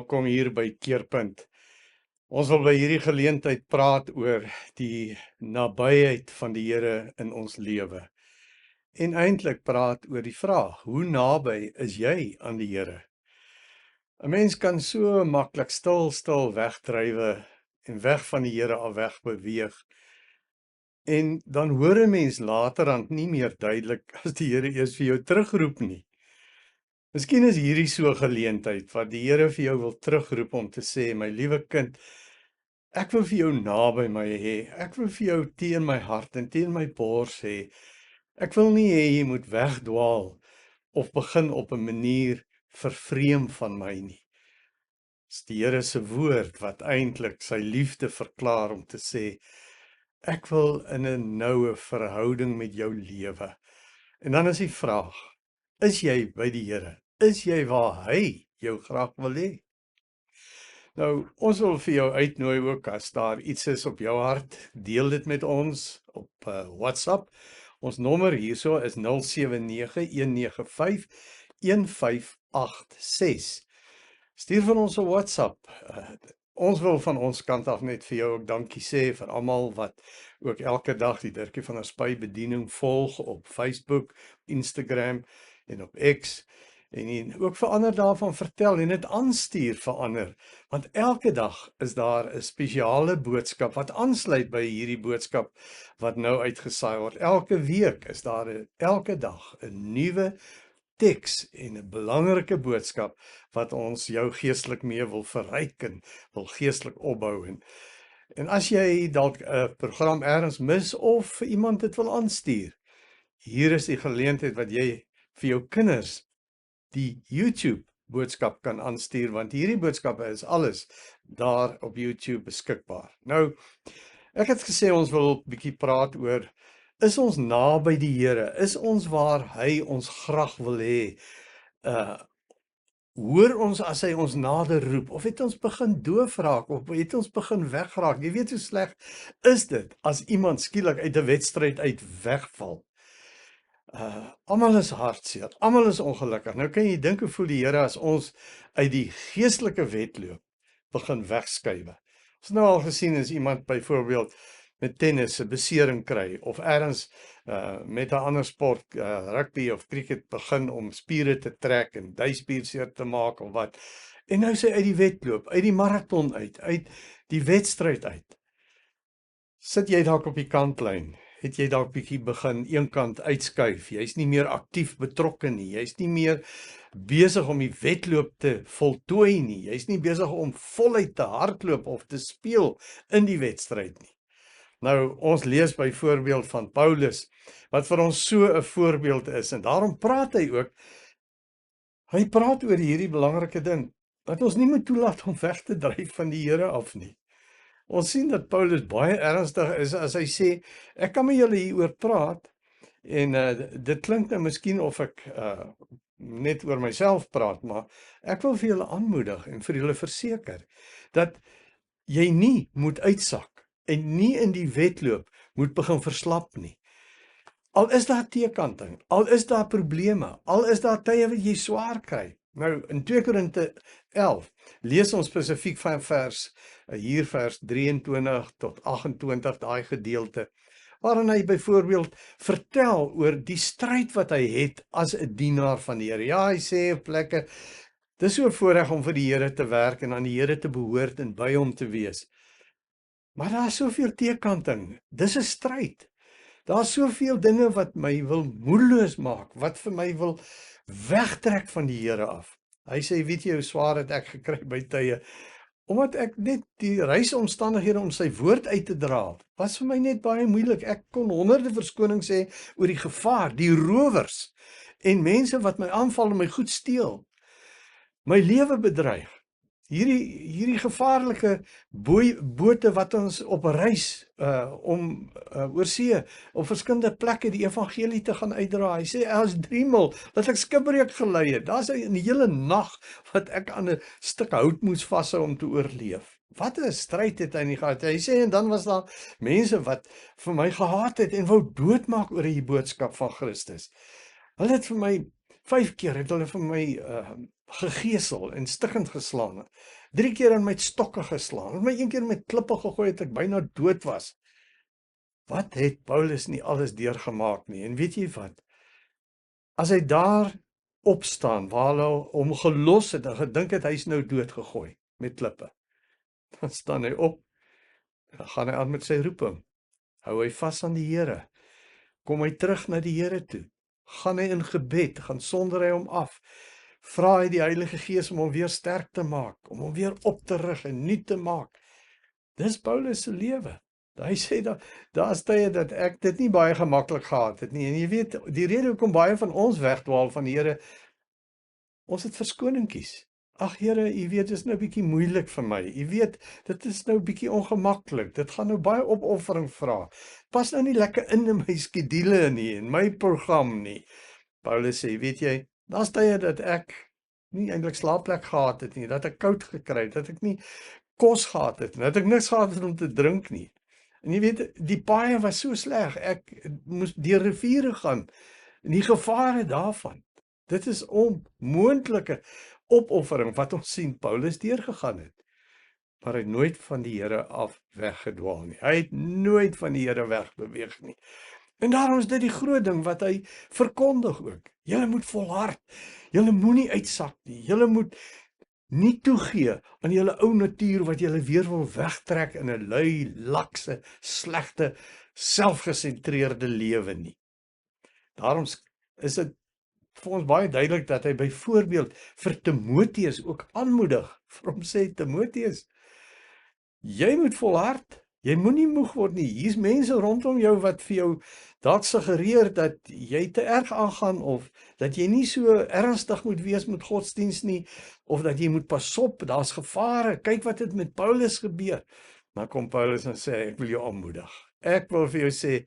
welkom hier by Keerpunt. Ons wil by hierdie geleentheid praat oor die nabyheid van die Here in ons lewe. En eintlik praat oor die vraag, hoe naby is jy aan die Here? 'n Mens kan so maklik stil wegdrywe en weg van die Here af weg beweeg. En dan hoor 'n mens laterand nie meer duidelik as die Here eers vir jou terugroep nie. Miskien is hierdie so 'n geleentheid wat die Here vir jou wil terugroep om te sê, my liewe kind, ek wil vir jou naby my hê. Ek wil vir jou teen my hart en teen my bors hê. Ek wil nie hê jy moet wegdwaal of begin op 'n manier vervreem van my nie. Dis die Here se woord wat eintlik sy liefde verklaar om te sê, ek wil in 'n noue verhouding met jou lewe. En dan is die vraag, is jy by die Here? Is jy waar hy jou graag wil hê? Nou, ons wil vir jou uitnooi ook as daar iets is op jou hart, deel dit met ons op WhatsApp. Ons nommer hierso is 0791951586. Stuur van ons 'n WhatsApp. Ons wil van ons kant af net vir jou ook dankie sê vir almal wat ook elke dag die Dirkie van der Spy bediening volg op Facebook, Instagram en op X. En ook vir ander daarvan vertel en dit aanstuur vir ander. Want elke dag is daar 'n spesiale boodskap wat aansluit by hierdie boodskap wat nou uitgesaai word. Elke week is daar elke dag 'n nuwe teks en 'n belangrike boodskap wat ons jou geestelik mee wil verryk en wil geestelik opbou. En as jy dalk 'n program ergens mis of vir iemand dit wil aanstuur, hier is die geleentheid wat jy vir jou kinders die YouTube boodskap kan aanstuur, want hierdie boodskappe is alles daar op YouTube beskikbaar. Nou, ek het gesê ons wil 'n bietjie praat oor, is ons naby die Here? Is ons waar hy ons graag wil hê? Hoor ons as hy ons nader roep, of het ons begin doof raak, of het ons begin wegraak? Jy weet hoe sleg is dit as iemand skielik uit 'n wedstryd uit wegval. Almal is hartseer, almal is ongelukkig. Nou kan jy dink hoe voel die Here as ons uit die geestelike wedloop begin wegskuiwe. Ons het nou al gesien as iemand byvoorbeeld met tennis 'n besering kry of ergens met 'n ander sport, rugby of cricket begin om spiere te trek en duispier seer te maak of wat. En nou sê uit die wedloop, uit die marathon uit die wedstryd uit. Sit jy dalk op die kantlyn? Het jy dalk bietjie begin eenkant uitskuif? Jy's nie meer aktief betrokke nie. Jy's nie meer besig om die wedloop te voltooi nie. Jy's nie besig om voluit te hardloop of te speel in die wedstryd nie. Nou, ons lees byvoorbeeld van Paulus, wat vir ons so 'n voorbeeld is, en daarom praat hy praat oor hierdie belangrike ding, dat ons nie moet toelaat om weg te dryf van die Here af nie. Ons sien dat Paulus baie ernstig is as hy sê, ek kan met julle hieroor praat, en dit klink nou miskien of ek net oor myself praat, maar ek wil vir julle aanmoedig en vir julle verseker, dat jy nie moet uitsak, en nie in die wedloop moet begin verslap nie. Al is daar teekanting, al is daar probleme, al is daar tye wat jy swaar kry. Nou, in 2 Korinte 11, lees ons spesifiek van vers 23 tot 28, daai gedeelte, waarin hy byvoorbeeld vertel oor die stryd wat hy het as 'n dienaar van die Here. Ja, hy sê op plekke, dis so 'n voorreg om vir die Here te werk en aan die Here te behoort en by hom te wees. Maar daar is soveel teekanting, dis 'n stryd. Daar is soveel dinge wat my wil moedeloos maak, wat vir my wil wegtrek van die Here af. Hy sê, weet jy hoe swaar het ek gekry by tye, omdat ek net die reisomstandighede om sy woord uit te dra, was vir my net baie moeilik. Ek kon honderde verskonings sê oor die gevaar, die rowers, en mense wat my aanval en my goed steel, my lewe bedreig. Hierdie gevaarlike bote wat ons op reis oor see, op verskillende plekke die evangelie te gaan uitdra. Hy sê, as 3 dat ek skipbreek gelei het. Daar's 'n hele nag wat ek aan 'n stuk hout moes vashou om te oorleef. Wat 'n stryd het hy nie gehad. Hy sê, en dan was daar mense wat vir my gehaat het en wou doodmaak oor die boodskap van Christus. Hulle het vir my 5 keer het hulle vir my gegeesel en stikkend geslaan. 3 keer aan met stokke geslaan. Het my 1 keer met klippe gegooi het ek byna dood was. Wat het Paulus nie alles deurgemaak nie? En weet jy wat? As hy daar opstaan waar hulle hom gelos het en gedink het hy's nou doodgegooi met klippe, dan staan hy op en dan gaan hy aan met sy roeping. Hou hy vas aan die Here. Kom hy terug na die Here toe. Gaan hy in gebed, gaan sonder hy hom af. Vra hy die Heilige Gees om hom weer sterk te maak, om hom weer op te rig en nuut te maak. Dis Paulus se lewe. Hy sê daar's tye dat ek dit nie baie gemaklik gehad het nie. En jy weet, die rede hoekom baie van ons wegdwaal van die Here, ons het verskoningkies. Ag Here, U weet dit is nou bietjie moeilik vir my. U weet, dit is nou bietjie ongemaklik. Dit gaan nou baie opoffering vra. Pas nou nie lekker in my skedule nie, in my program nie. Paulus sê, weet jy, daar's tye dat ek nie eintlik slaapplek gehad het nie, dat ek koud gekry het, dat ek nie kos gehad het, dat ek niks gehad het om te drink nie. En jy weet, die paaie was so sleg, ek moes deur riviere gaan, en die gevare daarvan. Dit is onmoontlike opoffering wat ons sien Paulus deurgegaan het. Maar hy het nooit van die Here af weggedwaal nie. Hy het nooit van die Here wegbeweeg nie. En daarom is dit die groot ding wat hy verkondig ook. Julle moet volhard. Julle moenie uitsak nie. Julle moet nie toegee aan julle ou natuur wat julle weer wil wegtrek in 'n lui, lakse, slegte, selfgesentreerde lewe nie. Daarom is dit vir ons baie duidelik dat hy byvoorbeeld vir Timoteus ook aanmoedig, vir hom sê, Timoteus, jy moet volhard, jy moenie moeg word nie, hier's mense rondom jou wat vir jou dalk suggereer dat jy te erg aangaan, of dat jy nie so ernstig moet wees met godsdiens nie, of dat jy moet pas op, daar's gevare, kyk wat het met Paulus gebeur. Maar kom Paulus en sê, ek wil jou aanmoedig, ek wil vir jou sê,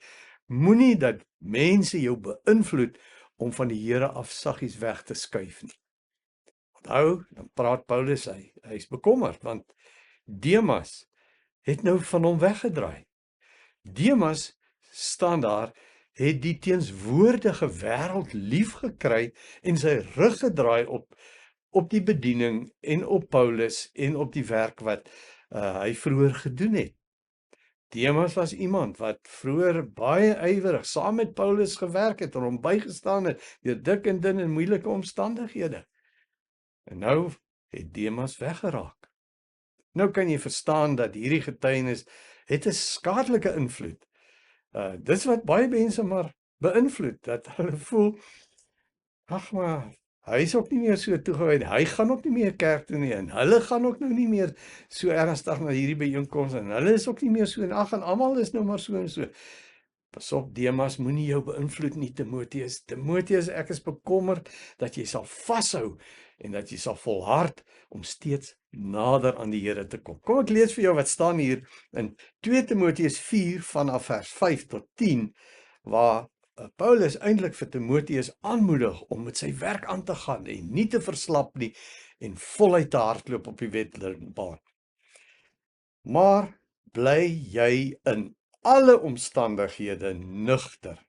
moenie dat mense jou beïnvloed om van die Here af saggies weg te skuif nie. Onthou, dan praat Paulus, hy's bekommerd, want Demas het nou van hom weggedraai. Demas staan daar, het die teenswoordige wêreld lief gekry en sy rug gedraai op die bediening en op Paulus en op die werk wat hy vroeër gedoen het. Demas was iemand wat vroeër baie ywerig saam met Paulus gewerk het en hom bygestaan het deur dik en dun en moeilike omstandighede. En nou het Demas weggeraak. Nou kan jy verstaan dat hierdie getuienis het 'n skadelike invloed. Dis wat baie mense maar beïnvloed, dat hulle voel, ag maar, hy is ook nie meer so toegewy, hy gaan ook nie meer kerk toe nie, en hulle gaan ook nou nie meer so ernstig na hierdie byeenkomste, en hulle is ook nie meer so, en ag, en almal is nou maar so en so. Pas op, Demas, moenie jou beïnvloed nie, Timoteus. Timoteus, ek is bekommerd dat jy sal vashou en dat jy sal volhard om steeds nader aan die Here te kom. Kom ek lees vir jou wat staan hier in 2 Timoteus 4 vanaf vers 5 tot 10, waar Paulus eintlik vir Timoteus aanmoedig om met sy werk aan te gaan en nie te verslap nie en voluit te hardloop op die wedrenbaan. Maar bly jy in alle omstandighede nugter.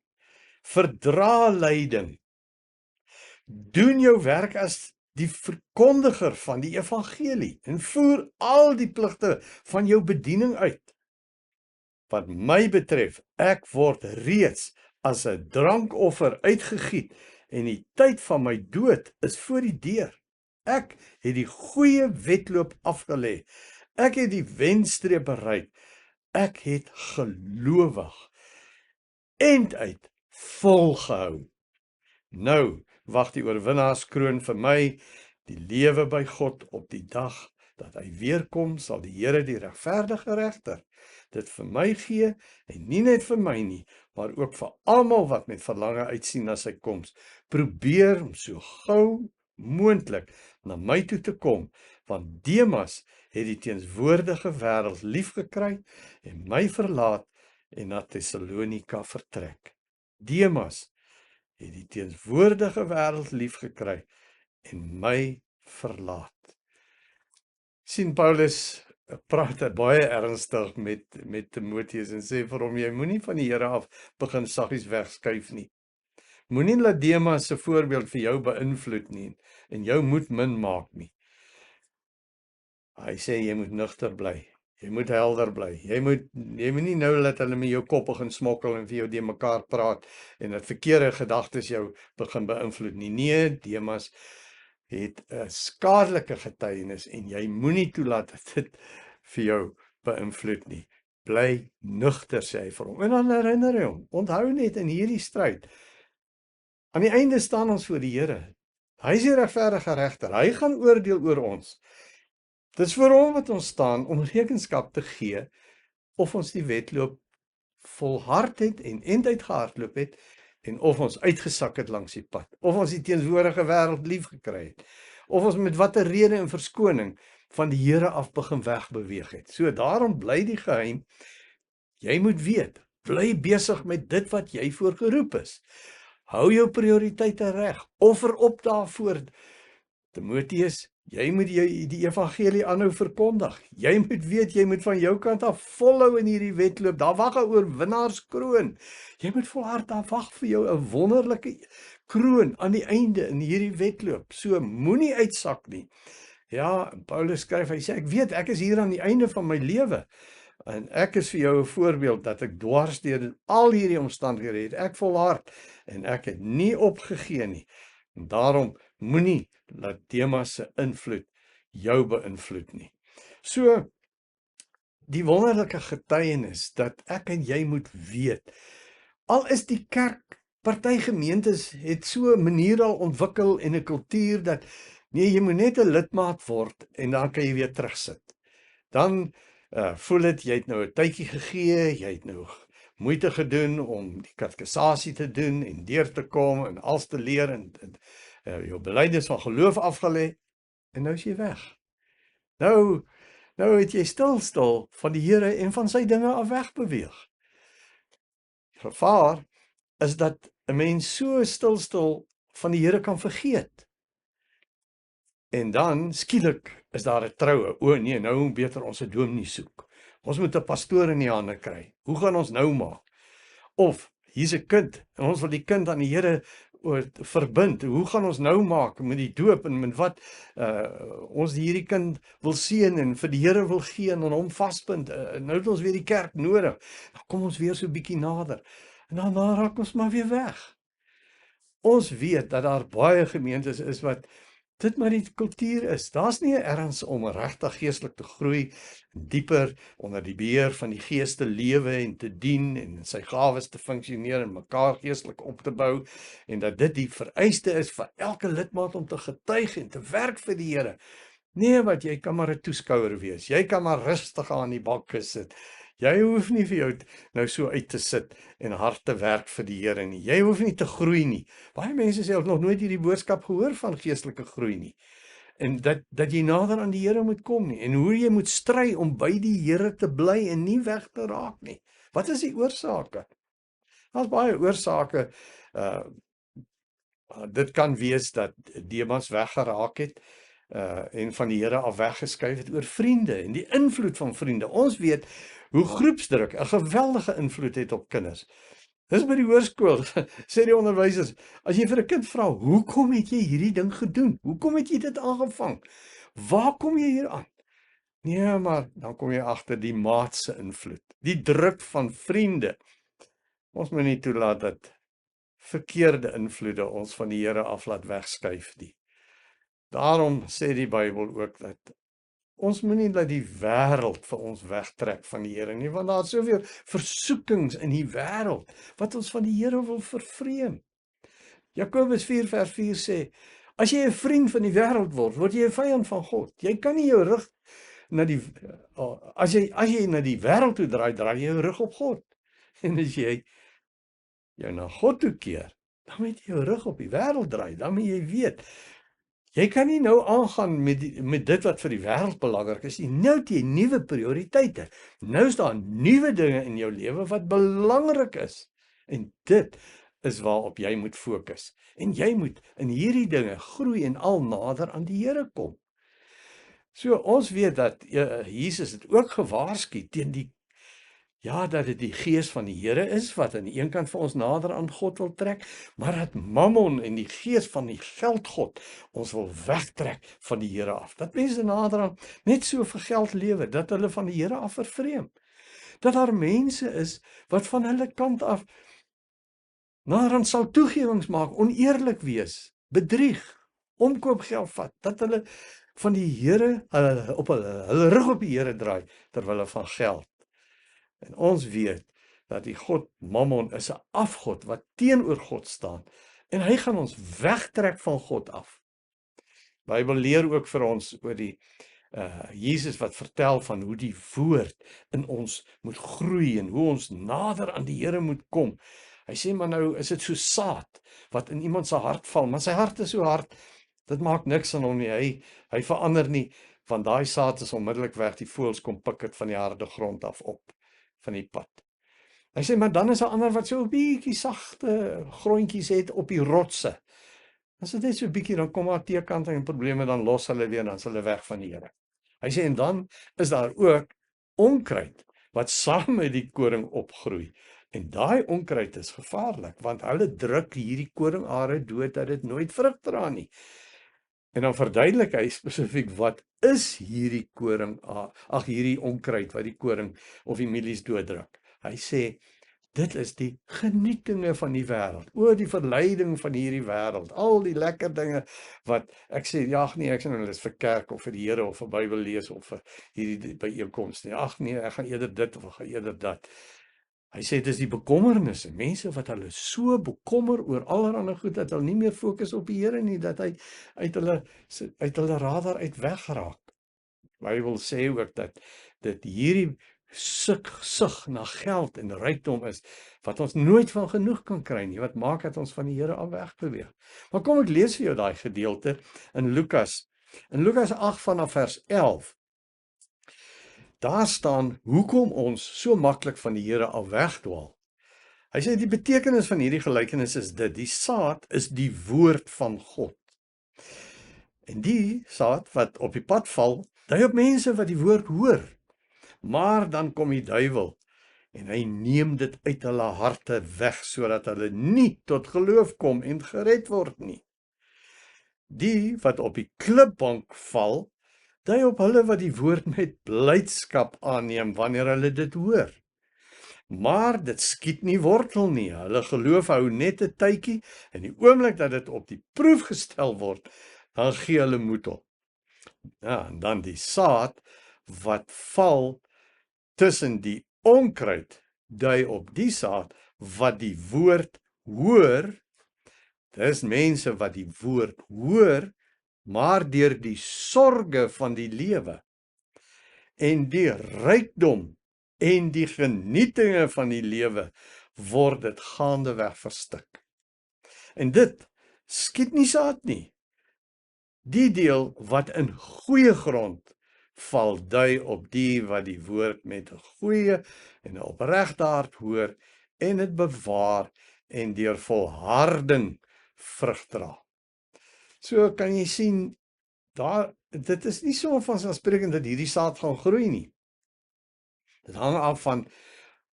Verdra lyding. Doen jou werk as die verkondiger van die evangelie en voer al die pligte van jou bediening uit. Wat my betref, ek word reeds as 'n drankoffer uitgegiet en die tyd van my dood is voor die deur. Ek het die goeie wedloop afgelê. Ek het die wenstreep bereik. Ek het gelowig einduit volgehou. Nou wag die oorwinnaarskroon vir my, die lewe by God op die dag dat hy weer kom, sal die Here die regverdige regter dit vir my gee, en nie net vir my nie, maar ook vir almal wat met verlange uitsien na sy koms. Probeer om so gou moontlik na my toe te kom, want Demas het die teenswoordige wêreld lief gekry en my verlaat en na Tessalonika vertrek. Demas het die teenswoordige wêreld lief gekry en my verlaat. Sien, Paulus praat baie ernstig met Timoteus en sê vir hom, jy moenie van die Here af begin saggies wegskuif nie. Moenie laat Demas se voorbeeld vir jou beïnvloed nie en jou moed min maak nie. Hy sê jy moet nugter bly. Jy moet helder bly. Jy moet nie nou laat hulle met jou kop begin smokkel en vir jou de mekaar praat en dat verkeerde gedagtes jou begin beïnvloed nie. Nee, Demas het 'n skadelike getuienis en jy moenie toelaat dat dit vir jou beïnvloed nie. Bly nugter, sê hy vir hom. En dan herinner hy hom, onthou net in hierdie stryd, aan die einde staan ons voor die Here. Hy is die regverdige regter. Hy gaan oordeel oor ons. Dis vir hom wat ons staan om rekenskap te gee of ons die wedloop volhard het en einduit gehardloop het en of ons uitgesak het langs die pad, of ons die teenwoordige wêreld lief gekry het, of ons met watter rede en verskoning van die Here af begin wegbeweeg het. So daarom bly die geheim, jy moet weet, bly besig met dit wat jy voorgeroep is. Hou jou prioriteite reg, offer op daarvoor. Timoteus, jy moet die evangelie aanhou verkondig. Jy moet weet, jy moet van jou kant af volhou in hierdie wedloop. Daar wag 'n oorwinnaarskroon. Jy moet volhard, daar wag vir jou 'n wonderlike kroon aan die einde in hierdie wedloop. So moenie uitsak nie. Ja, Paulus skryf, hy sê, ek weet, ek is hier aan die einde van my lewe. En ek is vir jou 'n voorbeeld dat ek dwars deur al hierdie omstandighede het ek volhard en ek het nie opgegee nie. En daarom moenie laat Demas se invloed jou beïnvloed nie. So die wonderlike getuienis dat ek en jy moet weet, al is die kerk, party gemeentes het so 'n manier al ontwikkel en 'n kultuur dat nee, jy moet net 'n lidmaat word en dan kan jy weer terugsit. Dan voel dit, jy het nou 'n tydjie gegee, jy het nou moeite gedoen om die katekisasie te doen en deur te kom en alles te leer en jou belydenis van geloof afgelê en nou is jy weg. Nou het jy stil van die Here en van sy dinge af wegbeweeg. Gevaar is dat 'n mens so stil van die Here kan vergeet. En dan skielik is daar 'n troue. O nee, nou beter ons 'n dominee soek. Ons moet 'n pastoor in die hande kry. Hoe gaan ons nou maak? Of hier's 'n kind en ons wil die kind aan die Here verbind. Hoe gaan ons nou maak met die doop en met wat ons hierdie kind wil seën en vir die Here wil gee en aan hom vasbind. Nou het ons weer die kerk nodig. Dan kom ons weer so 'n bietjie nader. En dan raak ons maar weer weg. Ons weet dat daar baie gemeentes is wat dit maar die kultuur is. Daar's nie erns om regtig geestelik te groei, dieper onder die beheer van die Gees te lewe en te dien en sy gawes te funksioneer en mekaar geestelik op te bou en dat dit die vereiste is vir elke lidmaat om te getuig en te werk vir die Here. Nee, wat jy kan maar 'n toeskouer wees. Jy kan maar rustig aan die bank sit. Jy hoef nie vir jou nou so uit te sit en hard te werk vir die Here nie. Jy hoef nie te groei nie. Baie mense sê ek nog nooit hierdie boodskap gehoor van geestelike groei nie. En dat jy nader aan die Here moet kom nie en hoe jy moet stry om by die Here te bly en nie weg te raak nie. Wat is die oorsake? Daar's baie oorsake. Dit kan wees dat Demas weggeraak het en van die Here af weggeskuif het oor vriende en die invloed van vriende. Ons weet hoe groepsdruk 'n geweldige invloed het op kinders. Dis by die hoërskool, sê die onderwysers, as jy vir 'n kind vra, hoekom het jy hierdie ding gedoen? Hoekom het jy dit aangevang? Waar kom jy hier aan? Nee, maar dan kom jy agter die maat se invloed, die druk van vriende. Ons moet nie toelaat dat verkeerde invloede ons van die Here af laat wegskuif nie. Daarom sê die Bybel ook dat ons moenie laat die wêreld vir ons wegtrek van die Here nie, want daar is soveel versoekings in die wêreld wat ons van die Here wil vervreem. Jakobus 4:4 sê, as jy 'n vriend van die wêreld word, word jy 'n vyand van God. Jy kan nie jou rug na die as jy na die wêreld toe draai jy jou rug op God. En as jy jou na God toe keer, dan moet jy jou rug op die wêreld draai. Dan moet jy weet, jy kan nie nou aangaan met dit wat vir die wêreld belangrik is nie. Nou het jy nuwe prioriteite. Nou is daar nuwe dinge in jou lewe wat belangrik is. En dit is waarop jy moet fokus. En jy moet in hierdie dinge groei en al nader aan die Here kom. So ons weet dat Jesus het ook gewaarsku teen Ja, dat dit die gees van die Here is wat aan die een kant vir ons nader aan God wil trek, maar dat Mammon en die gees van die geldgod ons wil wegtrek van die Here af. Dat mense nader aan net so vir geld lewe, dat hulle van die Here af vervreem. Dat daar mense is wat van hulle kant af nader aan sal toegewings maak, oneerlik wees, bedrieg, omkoopgeld vat, dat hulle van die Here hulle rug op die Here draai ter wille van geld. En ons weet dat die God Mammon is 'n afgod wat teenoor God staan en hy gaan ons wegtrek van God af. Bybel leer ook vir ons oor die Jesus wat vertel van hoe die woord in ons moet groei en hoe ons nader aan die Here moet kom. Hy sê maar nou is dit so saad wat in iemand se hart val, maar sy hart is so hard, dit maak niks aan hom nie. Hy verander nie, want daai saad is onmiddellik weg, die voëls kom pik dit van die harde grond af op van die pad. Hy sê maar dan is daar ander wat so 'n bietjie sagte grondjies het op die rotse. As dit net so 'n bietjie dan kom daar teekante en probleme, dan los hulle weer en dan is hulle weg van die Here. Hy sê en dan is daar ook onkruid wat saam met die koring opgroei. En daai onkruid is gevaarlik want hulle druk hierdie koringare dood dat dit nooit vrug dra nie. En dan verduidelik hy spesifiek wat is hierdie hierdie onkruid wat die koring of die mielies dooddruk. Hy sê dit is die genietinge van die wêreld. O, die verleiding van hierdie wêreld. Al die lekker dinge wat ek sê, ja, nee, ek sê nou dis vir kerk of vir die Here of vir Bybel lees of vir hierdie byeenkomste nie. Ag nee, ek gaan eerder dit of ek gaan eerder dat. Hy sê dis die bekommernisse, mense wat hulle so bekommer oor allerlei goed dat hulle nie meer fokus op die Here nie, dat hy uit hulle radar uit weggeraak. Bybel sê ook dat dit hierdie sug na geld en rykdom is wat ons nooit van genoeg kan kry nie, wat maak dat ons van die Here af wegbeweeg. Maar kom ek lees vir jou daai gedeelte in Lukas 8 vanaf vers 11. Daar staan hoekom ons so maklik van die Here af wegdwaal. Hy sê die betekenis van hierdie gelykenis is dit: die saad is die woord van God. En die saad wat op die pad val, dui op mense wat die woord hoor. Maar dan kom die duiwel en hy neem dit uit hulle harte weg sodat hulle nie tot geloof kom en gered word nie. Die wat op die klipbank val, dui op hulle wat die woord met blydskap aanneem wanneer hulle dit hoor. Maar dit skiet nie wortel nie. Hulle geloof hou net 'n tydjie en die oomblik dat dit op die proef gestel word, dan gee hulle moed op. Ja, en dan die saad wat val tussen die onkruid, dui op die saad wat die woord hoor. Dis mense wat die woord hoor, maar deur die sorge van die lewe en die rykdom en die genietinge van die lewe word dit gaandeweg verstik. En dit skiet nie saad nie. Die deel wat in goeie grond val, dui op die wat die woord met 'n goeie en 'n opregte hart hoor en dit bewaar en deur volharding vrug dra. So kan jy sien, dit is nie so vanselfsprekend dat hierdie saad gaan groei nie. Dit hang af van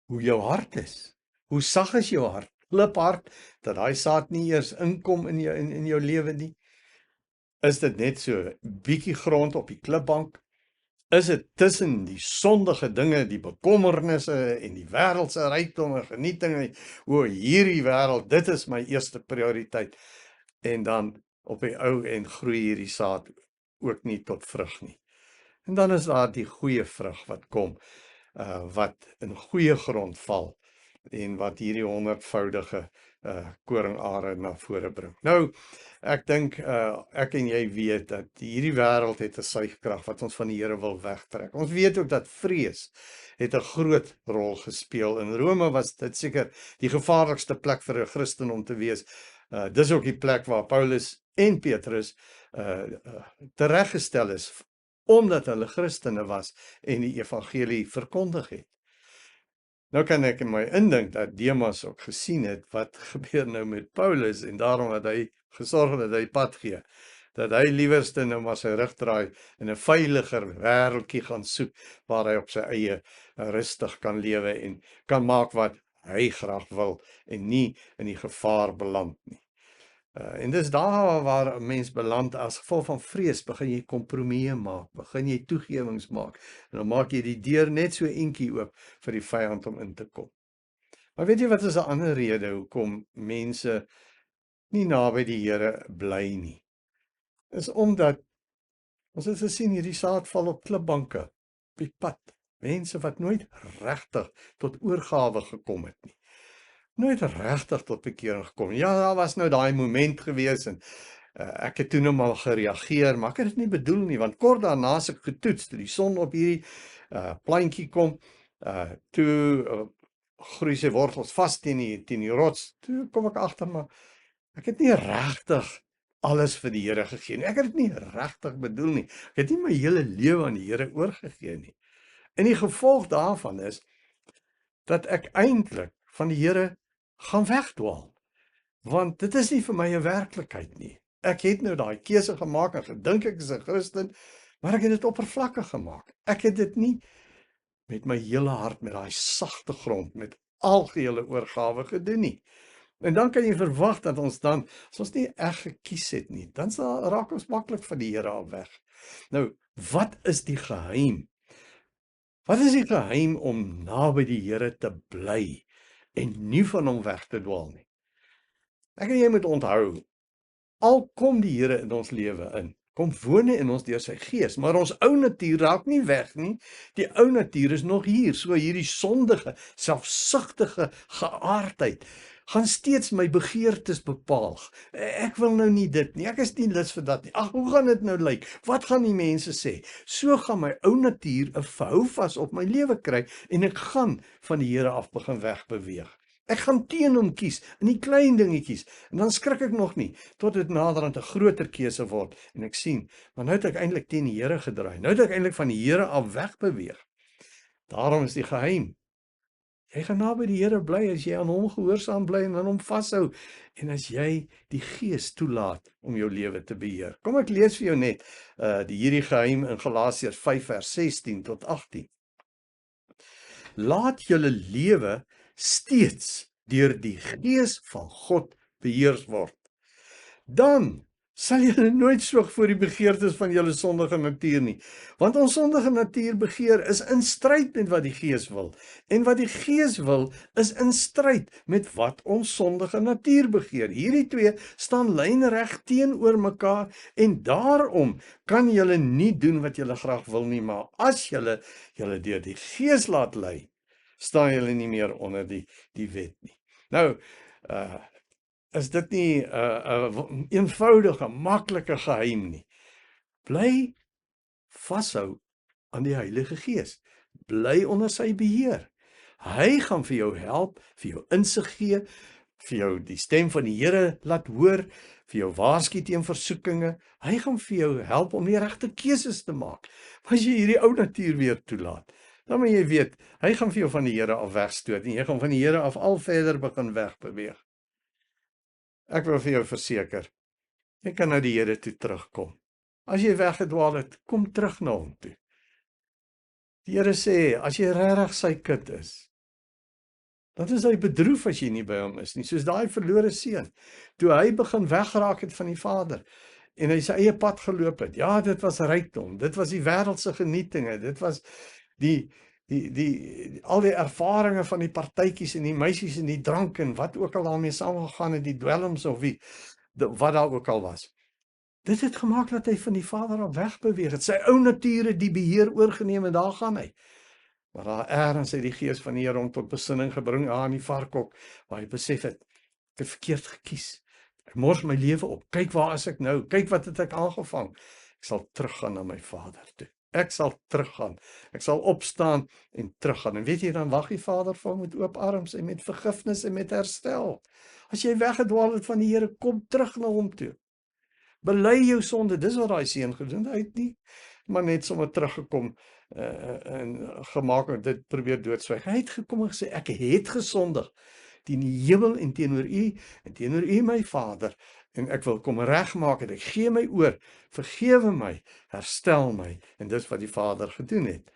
hoe jou hart is. Hoe sag is jou hart? Kliphard dat daai saad nie eers inkom in jou lewe nie. Is dit net so bietjie grond op die klipbank? Is dit tussen die sondige dinge, die bekommernisse en die wêreldse rykdom en genietinge? O, hierdie wêreld, dit is my eerste prioriteit. En dan op die ou en groei hierdie saad ook nie tot vrug nie. En dan is daar die goeie vrug wat kom, wat in goeie grond val en wat hierdie 100voudige koringare na vore bring. Nou, ek dink ek en jy weet dat hierdie wêreld het 'n suigkrag wat ons van die Here wil wegtrek. Ons weet ook dat vrees het 'n groot rol gespeel. In Rome was dit seker die gevaarlikste plek vir 'n Christen om te wees. Dis ook die plek waar Paulus en Petrus tereggestel is omdat hulle Christene was en die evangelie verkondig het. Nou kan ek in my indink dat Demas ook gesien het wat gebeur nou met Paulus en daarom het hy gesorg dat hy pad gee. dat hy liewerste nou maar sy rug draai en 'n veiliger wêreldjie gaan soek waar hy op sy eie rustig kan lewe en kan maak wat hy graag wil en nie in die gevaar beland nie. En dis daar waar 'n mens beland as gevolg van vrees, begin jy kompromieë maak, begin jy toegewings maak en dan maak jy die deur net so entjie oop vir die vyand om in te kom. Maar weet jy wat is 'n ander rede hoekom mense nie naby die Here bly nie? Is omdat ons het gesien hierdie saad val op klipbanke, op die pad. Mense wat nooit regtig tot oorgawe gekom het nie. Nooit regtig tot bekering gekom. Ja, daar was nou daai moment gewees en ek het toe nou maar gereageer, maar ek het dit nie bedoel nie, want kort daarna as ek getoets, toe die son op hierdie plantjie kom, toe groei sy wortels vas teen die rots, toe kom ek agter, maar ek het nie regtig alles vir die Here gegee nie. Ek het dit nie regtig bedoel nie. Ek het nie my hele lewe aan die Here oorgegee nie. En die gevolg daarvan is dat ek eintlik van die Here gaan wegdwaal. Want dit is nie vir my 'n werklikheid nie. Ek het nou daai keuse gemaak en gedink ek is 'n Christen, maar ek het dit oppervlakkig gemaak. Ek het dit nie met my hele hart, met daai sagte grond, met algehele oorgawe gedoen nie. En dan kan jy verwag dat ons dan, as ons nie reg gekies het nie, dan raak ons maklik van die Here af weg. Nou, wat is die geheim? Wat is die geheim om naby die Here te bly en nie van hom weg te dwaal nie? Ek en jy moet onthou, al kom die Here in ons lewe in, kom woon in ons deur sy gees, maar ons ou natuur raak nie weg nie. Die ou natuur is nog hier, so hierdie sondige, selfsugtige geaardheid gaan steeds my begeertes bepaal. Ek wil nou nie dit nie, ek is nie lus vir dat nie. Ag, hoe gaan dit nou lyk? Wat gaan die mense sê? So gaan my ou natuur 'n houvas op my lewe kry en ek gaan van die Here af begin wegbeweeg. Ek gaan teen hom kies in die klein dingetjies en dan skrik ek nog nie tot dit naderhand 'n groter keuse word en ek sien, maar nou het ek eintlik teen die Here gedraai. Nou het ek eintlik van die Here af wegbeweeg. Daarom is die geheim. Jy gaan naby die Here bly as jy aan hom gehoorsaam bly en aan hom vashou en as jy die Gees toelaat om jou lewe te beheer. Kom ek lees vir jou net hierdie geheim in Galasiërs 5 vers 16 tot 18. Laat julle lewe steeds deur die Gees van God beheer word. Dan sal julle nooit soeg voor die begeertes van julle sondige natuur nie. Want ons sondige natuur begeer is in stryd met wat die Gees wil. En wat die Gees wil is in stryd met wat ons sondige natuur begeer. Hierdie twee staan lynreg teenoor mekaar en daarom kan julle nie doen wat julle graag wil nie, maar as julle deur die Gees laat lei, staan julle nie meer onder die wet nie. Nou, is dit nie 'n eenvoudige, maklike geheim nie. Bly vashou aan die Heilige Gees. Bly onder sy beheer. Hy gaan vir jou help, vir jou insig gee, vir jou die stem van die Here laat hoor, vir jou waarsku teen versoekinge. Hy gaan vir jou help om die regte keuses te maak. Maar as jy hierdie ou natuur weer toelaat, dan moet jy weet, hy gaan vir jou van die Here af wegstoot en jy gaan van die Here af al verder begin wegbeweeg. Ek wil vir jou verseker, jy kan na die Here toe terugkom. As jy weggedwaal het, kom terug na hom toe. Die Here sê, as jy regtig sy kind is, dan is hy bedroef as jy nie by hom is nie, soos daai verlore seun. Toe hy begin weggeraak het van die Vader, en hy sy eie pad geloop het, ja, dit was rykdom, dit was die wêreldse genietinge, dit was al die ervarings van die partytjies en die meisies en die drank en wat ook al daarmee saamgegaan het, die dwelms of wat daar ook al was. Dit het gemaak dat hy van die Vader af wegbeweeg het. Sy ou natuur het die beheer oorgeneem en daar gaan hy. Maar daar ergens het die Gees van die Here hom tot besinning gebring aan die varkhok, waar hy besef het, ek het verkeerd gekies. Ek mors my lewe op. Kyk waar is ek nou? Kyk wat het ek aangevang? Ek sal teruggaan na my Vader toe. Ek sal teruggaan. Ek sal opstaan en teruggaan. En weet jy, dan wag die Vader vir hom met oop arms en met vergifnis en met herstel. As jy weggedwaal het van die Here, kom terug na hom toe. Bely jou sonde. Dis wat daai seun gedoen het. Hy het nie maar net sommer teruggekom en gemaak en dit probeer doodswyg. Hy het gekom en gesê, ek het gesondig teen die hemel en teenoor u my Vader, En ek wil kom regmaak en ek gee my oor, vergewe my, herstel my, en dis wat die Vader gedoen het.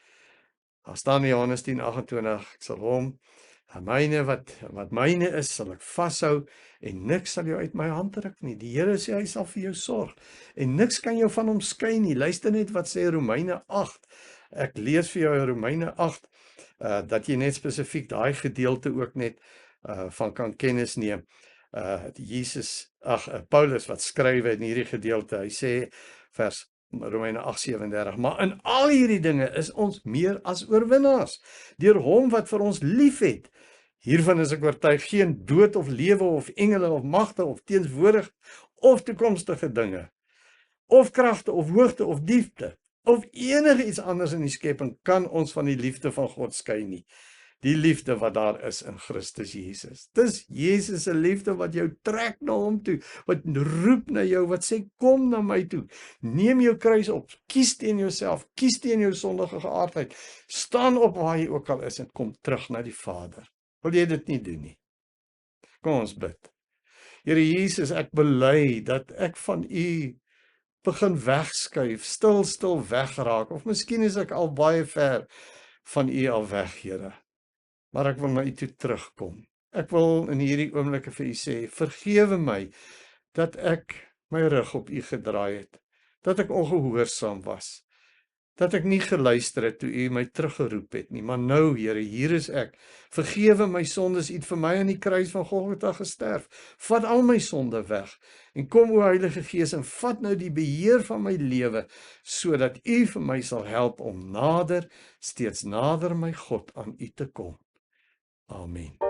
Daar staan in Johannes 10:28, ek sal hom, myne wat myne is, sal ek vashou, en niks sal jou uit my hand ruk nie. Die Here sê hy sal vir jou sorg, en niks kan jou van hom skei nie. Luister net wat sê Romeine 8. Ek lees vir jou Romeine 8, dat jy net spesifiek daai gedeelte ook net van kan kennis neem. Paulus wat skryf in hierdie gedeelte, hy sê vers Romeine 8:37, maar in al hierdie dinge is ons meer as oorwinnaars, deur hom wat vir ons lief het. Hiervan is ek oortuig, geen dood of lewe of engele of magte of teenwoordig of toekomstige dinge, of kragte of hoogte of diepte, of enige iets anders in die skepping kan ons van die liefde van God skei nie. Die liefde wat daar is in Christus Jesus. Dis Jesus se liefde wat jou trek na hom toe, wat roep na jou, wat sê kom na my toe. Neem jou kruis op, kies teen jouself, kies teen jou sondige geaardheid. Staan op waar jy ook al is en kom terug na die Vader. Wil jy dit nie doen nie? Kom ons bid. Here Jesus, ek bely dat ek van U begin wegskuif, stil wegraak, of miskien is ek al baie ver van U al weg, Here. Maar ek wil na U toe terugkom. Ek wil in hierdie oomblikke vir U sê, vergewe my dat ek my rug op U gedraai het, dat ek ongehoorsaam was, dat ek nie geluister het toe U my teruggeroep het nie. Maar nou, Here, hier is ek. Vergewe my sondes, U het vir my aan die kruis van Golgotha gesterf. Vat al my sonde weg. En kom, o Heilige Gees, en vat nou die beheer van my lewe, sodat U vir my sal help om nader, steeds nader, my God, aan U te kom. Amen.